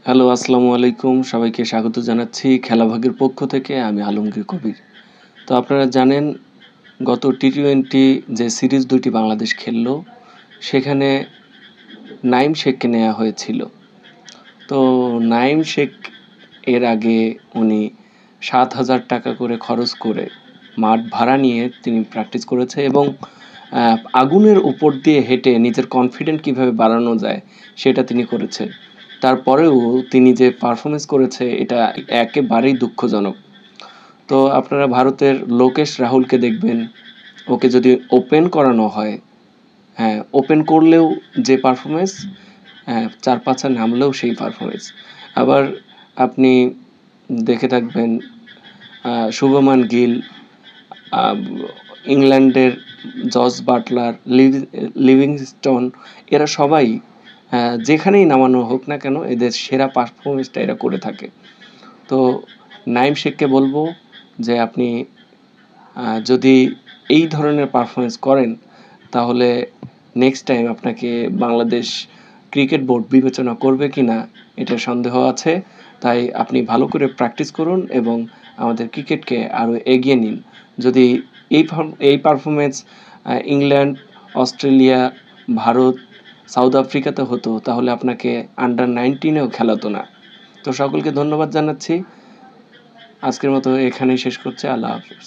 Hello, আসসালামু আলাইকুম। সবাইকে স্বাগত জানাচ্ছি খেলাভাগের পক্ষ থেকে। আমি আলমগীর কবির। তো আপনারা জানেন গত টি-টোয়েন্টি যে সিরিজ ২ টি বাংলাদেশ খেলল, সেখানে নাইম শেখকে নেয়া হয়েছিল। তো নাইম শেখ এর আগে উনি ৳৭,০০০ করে খরচ করে মাঠ ভাড়া নিয়ে তিনি প্র্যাকটিস করেছে এবং আগুনের উপর দিয়ে হেঁটে নিজের কনফিডেন্ট কীভাবে বাড়ানো যায় সেটা তিনি করেছে। তারপরেও তিনি যে পারফরম্যান্স করেছে এটা একেবারেই দুঃখজনক। তো আপনারা ভারতের লোকেশ রাহুলকে দেখবেন, ওকে যদি ওপেন করানো হয়, হ্যাঁ, ওপেন করলেও যে পারফরম্যান্স, হ্যাঁ, ৪-৫ রান নামলেও সেই পারফরম্যান্স। আবার আপনি দেখে থাকবেন শুভমান গিল, ইংল্যান্ডের জস বাটলার, লিভিংস্টোন, এরা সবাই যেখানেই নামানো হোক না কেন এদের সেরা পারফরমেন্সটা এরা করে থাকে। তো নাইম শেখকে বলবো যে আপনি যদি এই ধরনের পারফরমেন্স করেন তাহলে নেক্সট টাইম আপনাকে বাংলাদেশ ক্রিকেট বোর্ড বিবেচনা করবে কি না এটা সন্দেহ আছে। তাই আপনি ভালো করে প্র্যাকটিস করুন এবং আমাদের ক্রিকেটকে আরও এগিয়ে নিন। যদি এই performance England, Australia, Bharat, South আফ্রিকাতে হতো তাহলে আপনাকে আন্ডার-19-এও খেলাতো না। তো সকলকে ধন্যবাদ জানাচ্ছি। আজকের মতো এখানেই শেষ করছি। আল্লাহ হাফেজ।